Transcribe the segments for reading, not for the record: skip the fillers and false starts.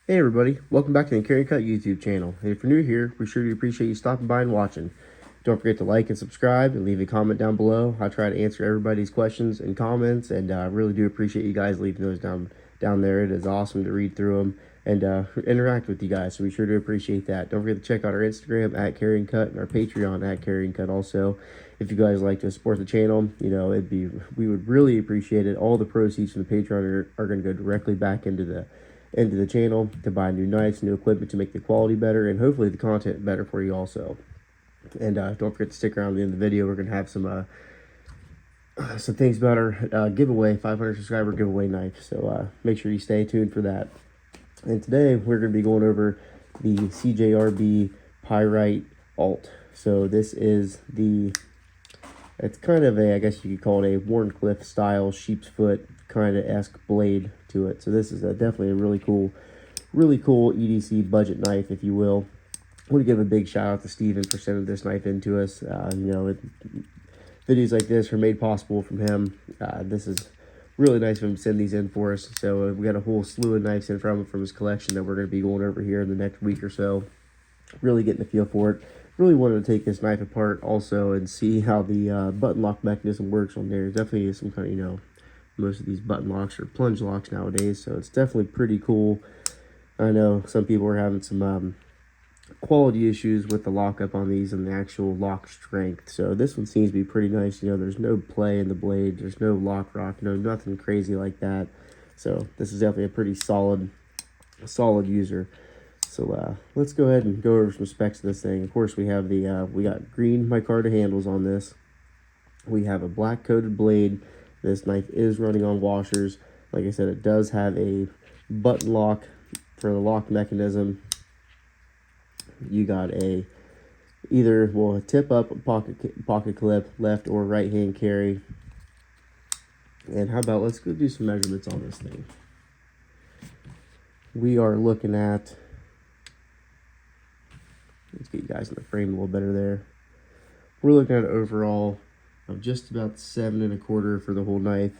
Hey everybody, welcome back to the Carry and Cut YouTube channel. And if you're new here, we sure do appreciate you stopping by and watching. Don't forget to like and subscribe and leave a comment down below. I try to answer everybody's questions and comments, and I really do appreciate you guys leaving those down there. It is awesome to read through them and interact with you guys, so we sure do appreciate that. Don't forget to check out our Instagram at carryandcut and our Patreon at carryandcut also. If you guys like to support the channel, we would really appreciate it. All the proceeds from the Patreon are going to go directly back into the channel to buy new knives, new equipment to make the quality better, and hopefully the content better for you also. And don't forget to stick around at the end of the video. We're going to have some things about our giveaway, 500 subscriber giveaway knife. So make sure you stay tuned for that. And today we're going to be going over the CJRB Pyrite Alt. So this is it's kind of I guess you could call it a Warncliffe style sheep's foot kind of esque blade to it. So this is definitely a really cool EDC budget knife, if you will. I want to give a big shout out to Steven for sending this knife in to us. Videos like this are made possible from him. This is really nice of him to send these in for us. So we got a whole slew of knives in from his collection that we're going to be going over here in the next week or so. Really getting a feel for it. Really wanted to take this knife apart also and see how the button lock mechanism works on there. Definitely some kind of, most of these button locks are plunge locks nowadays, so it's definitely pretty cool. I know some people are having some quality issues with the lockup on these and the actual lock strength. So this one seems to be pretty nice. There's no play in the blade, there's no lock rock, nothing crazy like that. So this is definitely a pretty solid user. So let's go ahead and go over some specs of this thing. Of course, we have we got green micarta handles on this. We have a black coated blade. This knife is running on washers. Like I said, it does have a button lock for the lock mechanism. You got a tip up pocket clip, left or right hand carry. And how about let's go do some measurements on this thing. We are looking at, let's get you guys in the frame a little better there. We're looking at an overall of just about 7 1/4 for the whole knife.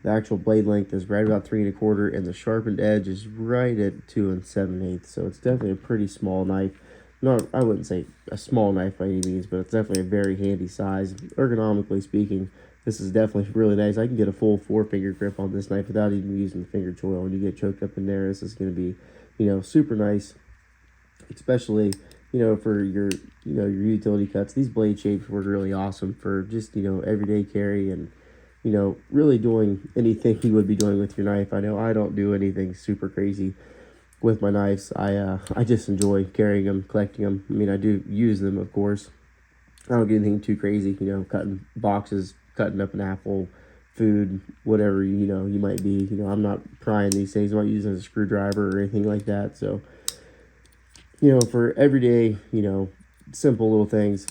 The actual blade length is right about 3 1/4, and the sharpened edge is right at 2 7/8. So it's definitely a pretty small knife. I wouldn't say a small knife by any means, but it's definitely a very handy size. Ergonomically speaking, this is definitely really nice. I can get a full 4-finger grip on this knife without even using the finger choil. When you get choked up in there, this is going to be, super nice, especially for your utility cuts. These blade shapes were really awesome for just everyday carry and really doing anything you would be doing with your knife. I know I don't do anything super crazy with my knives. I just enjoy carrying them, collecting them. I mean, I do use them, of course. I don't do anything too crazy, cutting boxes, cutting up an apple, food, whatever you might be. I'm not prying these things. I'm not using it as a screwdriver or anything like that. So for everyday, simple little things,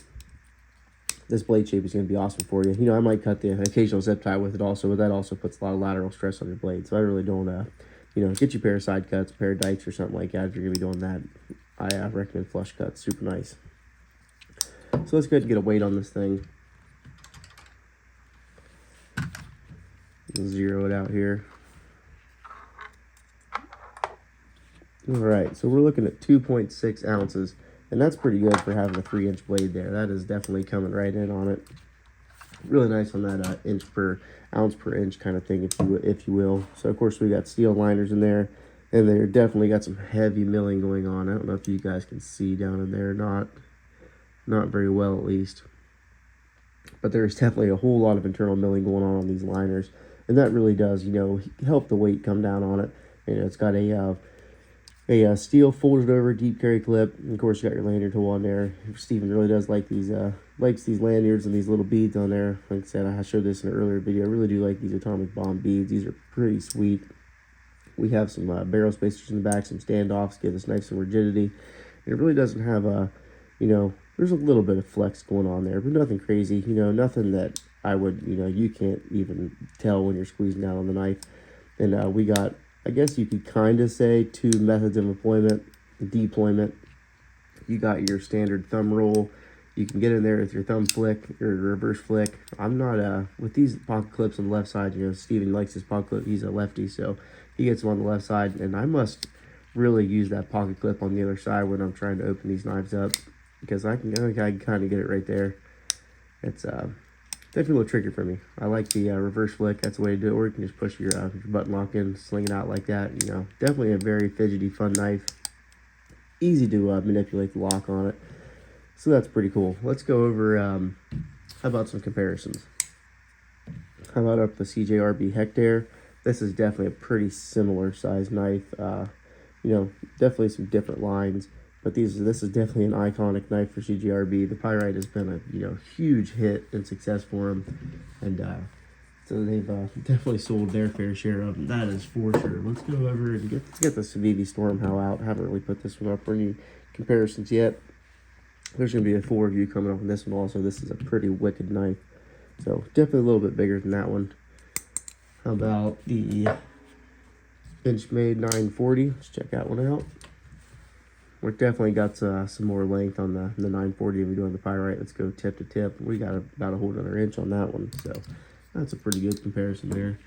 this blade shape is going to be awesome for you. I might cut the occasional zip tie with it also, but that also puts a lot of lateral stress on your blade. So I really don't, get you a pair of side cuts, a pair of dikes or something like that. If you're going to be doing that, I recommend flush cuts. Super nice. So let's go ahead and get a weight on this thing. Zero it out here. All right, so we're looking at 2.6 ounces, and that's pretty good for having a 3-inch blade there. That is definitely coming right in on it. Really nice on that ounce per inch kind of thing, if you will. So of course we got steel liners in there, and they're definitely got some heavy milling going on. I don't know if you guys can see down in there, not very well at least. But there's definitely a whole lot of internal milling going on these liners, and that really does, help the weight come down on it. It's got a steel folded over deep carry clip. And of course, you got your lanyard tool on there. Steven really does like these, likes these lanyards and these little beads on there. Like I said, I showed this in an earlier video. I really do like these atomic bomb beads. These are pretty sweet. We have some barrel spacers in the back, some standoffs, give this knife some rigidity. And it really doesn't have there's a little bit of flex going on there, but nothing crazy. Nothing that I would, you can't even tell when you're squeezing down on the knife. And we got, I guess you could kind of say, 2 methods of deployment. You got your standard thumb roll. You can get in there with your thumb flick or reverse flick. I'm not with these pocket clips on the left side. Steven likes his pocket clip. He's a lefty, so he gets them on the left side, and I must really use that pocket clip on the other side when I'm trying to open these knives up, because I can kind of get it right there. It's definitely a little tricky for me. I like the reverse flick. That's the way to do it. Or you can just push your button lock in, sling it out like that. You know, definitely a very fidgety, fun knife. Easy to manipulate the lock on it. So that's pretty cool. Let's go over, how about some comparisons? How about up the CJRB Hectare? This is definitely a pretty similar size knife. You know, definitely some different lines. But this is definitely an iconic knife for CJRB. The pyrite has been a huge hit and success for them, and so they've definitely sold their fair share of them. That is for sure. Let's go over and get the Civivi Stormhow out. I haven't really put this one up for any comparisons yet. There's going to be a full review coming up on this one also. This is a pretty wicked knife, so definitely a little bit bigger than that one. How about the Benchmade 940? Let's check that one out. We're definitely got some more length on the 940 than we do on the pyrite. Let's go tip to tip. We got about a whole another inch on that one, so that's a pretty good comparison there.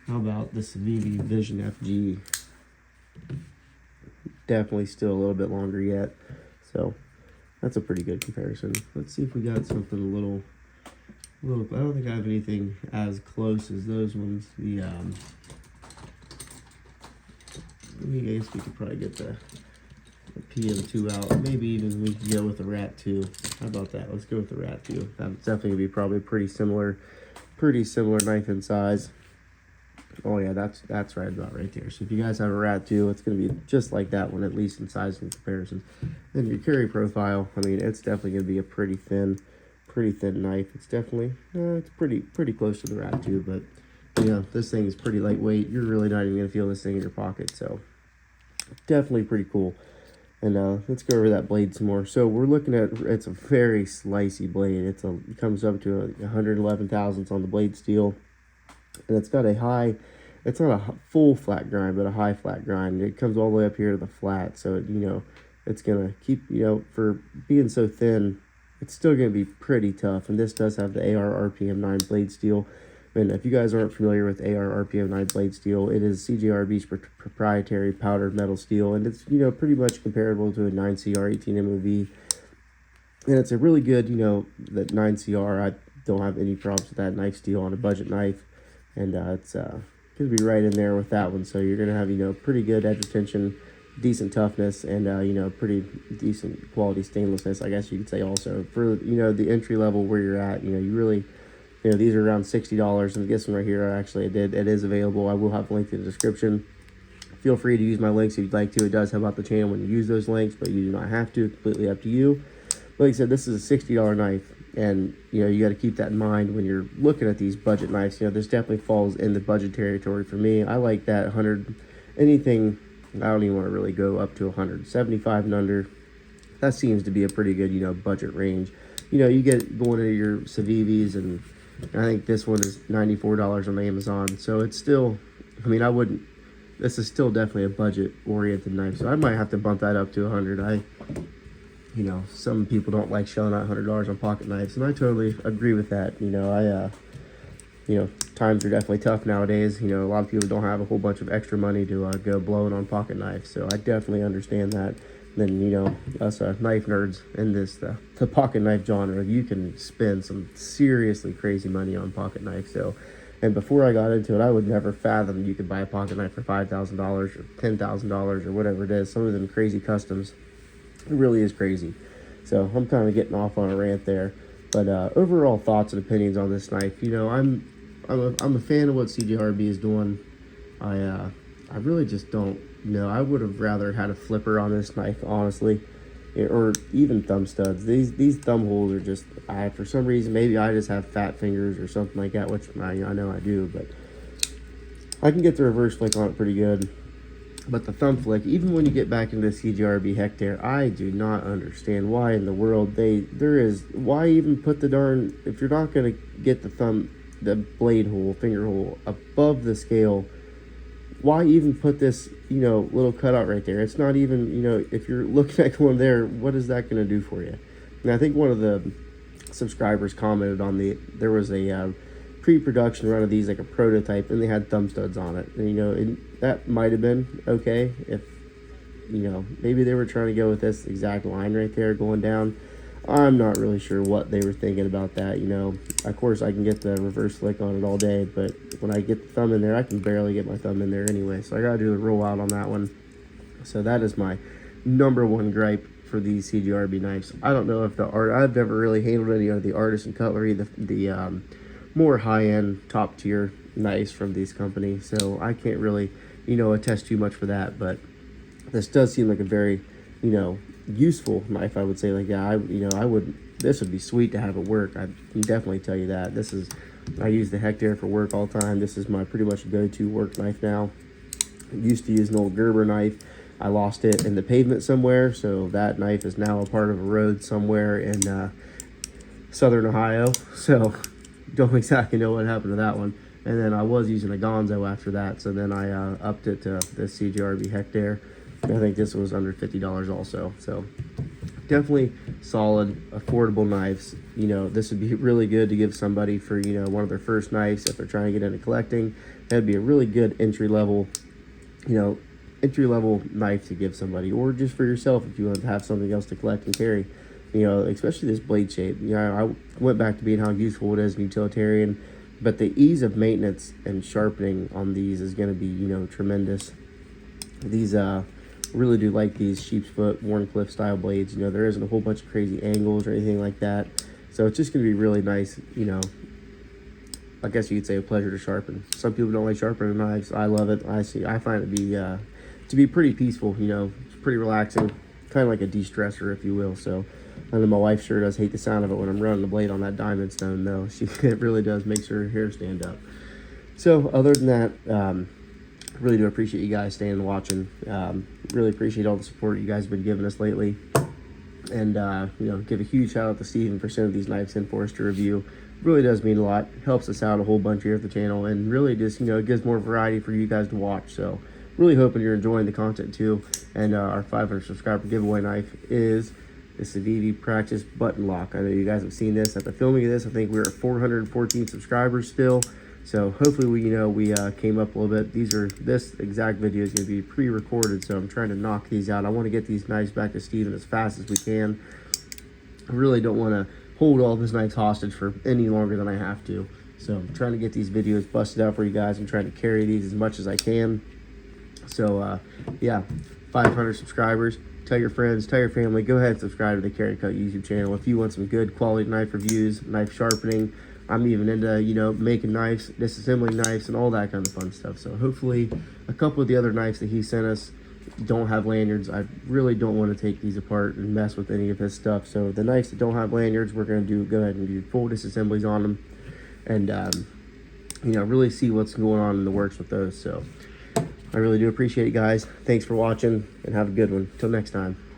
How about the Civivi Vision FG? Definitely still a little bit longer yet, so that's a pretty good comparison. Let's see if we got something a little. I don't think I have anything as close as those ones. I guess we could probably get the PM2 out. Maybe even we could go with the Rat 2. How about that? Let's go with the Rat 2. That's definitely gonna be probably pretty similar knife in size. Oh yeah, that's right about right there. So if you guys have a Rat 2, it's gonna be just like that one, at least in size and comparison. Then your carry profile, I mean, it's definitely gonna be a pretty thin knife. It's definitely it's pretty close to the Rat 2, but you know, this thing is pretty lightweight. You're really not even gonna feel this thing in your pocket, so definitely pretty cool. And let's go over that blade some more. So we're looking at, it's a very slicey blade. It comes up to 111 thousandths on the blade steel, and it's got a high, it's not a full flat grind, but a high flat grind. It comes all the way up here to the flat, so you know, it's gonna keep, you know, for being so thin, it's still gonna be pretty tough. And this does have the AR RPM 9 blade steel. And if you guys aren't familiar with AR RPM 9 blade steel, it is CJRB's proprietary powdered metal steel, and it's, you know, pretty much comparable to a 9CR 18 MOV. And it's a really good, you know, that 9CR. I don't have any problems with that knife steel on a budget knife, and it's gonna be right in there with that one. So you're gonna have, you know, pretty good edge retention, decent toughness, and you know, pretty decent quality stainlessness, I guess you could say. Also for, you know, the entry level where you're at, you know, you really, you know, these are around $60, and this one right here, it is available. I will have a link in the description. Feel free to use my links if you'd like to. It does help out the channel when you use those links, but you do not have to. Completely up to you. But like I said, this is a $60 knife, and you know, you got to keep that in mind when you're looking at these budget knives. You know, this definitely falls in the budget territory for me. I like that 100, anything. I don't even want to really go up to 175 and under. That seems to be a pretty good, you know, budget range. You know, you get going into your Civivis, and I think this one is $94 on Amazon. So it's still, I mean, this is still definitely a budget-oriented knife. So I might have to bump that up to 100. You know, some people don't like shelling out $100 on pocket knives, and I totally agree with that. You know, you know, times are definitely tough nowadays. You know, a lot of people don't have a whole bunch of extra money to go blowing on pocket knives. So I definitely understand that. Then, you know, us knife nerds in this the pocket knife genre, you can spend some seriously crazy money on pocket knives. So, and before I got into it, I would never fathom you could buy a pocket knife for $5,000 or $10,000 or whatever it is. Some of them crazy customs, it really is crazy. So I'm kind of getting off on a rant there, but overall thoughts and opinions on this knife. You know, I'm a fan of what CJRB is doing. I really just don't know. I would have rather had a flipper on this knife, honestly, or even thumb studs. These thumb holes are just, for some reason, maybe I just have fat fingers or something like that, which I know I do, but I can get the reverse flick on it pretty good. But the thumb flick, even when you get back into the CJRB Hectare, I do not understand why in the world why even put the darn, if you're not going to get the blade hole, finger hole above the scale, why even put this, you know, little cutout right there? It's not even, you know, if you're looking at going there, what is that going to do for you? And I think one of the subscribers commented on there was a pre-production run of these, like a prototype, and they had thumb studs on it. And, you know, that might have been okay if, you know, maybe they were trying to go with this exact line right there going down. I'm not really sure what they were thinking about that. You know, of course I can get the reverse flick on it all day, but when I get the thumb in there, I can barely get my thumb in there anyway. So I gotta do a roll out on that one. So that is my #1 gripe for these CJRB knives. I don't know if I've never really handled any of the Artisan cutlery, the more high-end, top-tier knives from these companies. So I can't really, you know, attest too much for that. But this does seem like a very, you know, useful knife. I would say, like, yeah, this would be sweet to have at work. I can definitely tell you that. I use the Hector for work all the time. This is my pretty much go-to work knife now. I used to use an old Gerber knife. I lost it in the pavement somewhere, so that knife is now a part of a road somewhere in southern Ohio. So don't exactly know what happened to that one. And then I was using a Gonzo after that, so then I upped it to the CJRB Hector. I think this was under $50 also. So definitely solid, affordable knives. You know, this would be really good to give somebody for, you know, one of their first knives if they're trying to get into collecting. That'd be a really good entry-level knife to give somebody, or just for yourself if you want to have something else to collect and carry. You know, especially this blade shape. You know, I went back to being how useful it is and utilitarian, but the ease of maintenance and sharpening on these is going to be, you know, tremendous. These really do like these sheep's foot, Warncliffe style blades. You know, there isn't a whole bunch of crazy angles or anything like that, so it's just going to be really nice. You know, I guess you could say a pleasure to sharpen. Some people don't like sharpening knives. I love it. I find it to be pretty peaceful. You know, it's pretty relaxing, kind of like a de-stressor, if you will. So I know my wife sure does hate the sound of it when I'm running the blade on that diamond stone, though. It really does make her hair stand up. So other than that, really do appreciate you guys staying and watching. Really appreciate all the support you guys have been giving us lately. And, you know, give a huge shout out to Steven for sending these knives in for us to review. Really does mean a lot. Helps us out a whole bunch here at the channel, and really just, you know, it gives more variety for you guys to watch. So really hoping you're enjoying the content too. And our 500 subscriber giveaway knife is the Civivi Practice Button Lock. I know you guys have seen this. At the filming of this, I think we're at 414 subscribers still. So hopefully we came up a little bit. This exact video is going to be pre-recorded, so I'm trying to knock these out. I want to get these knives back to Steven as fast as we can. I really don't want to hold all of his knives hostage for any longer than I have to. So I'm trying to get these videos busted out for you guys. I'm trying to carry these as much as I can. So yeah, 500 subscribers. Tell your friends, tell your family, go ahead and subscribe to the Carry and Cut YouTube channel if you want some good quality knife reviews, knife sharpening. I'm even into, you know, making knives, disassembling knives, and all that kind of fun stuff. So hopefully a couple of the other knives that he sent us don't have lanyards. I really don't want to take these apart and mess with any of his stuff. So the knives that don't have lanyards, we're going to go ahead and do full disassemblies on them, and you know, really see what's going on in the works with those. So I really do appreciate it, guys. Thanks for watching, and have a good one. Till next time.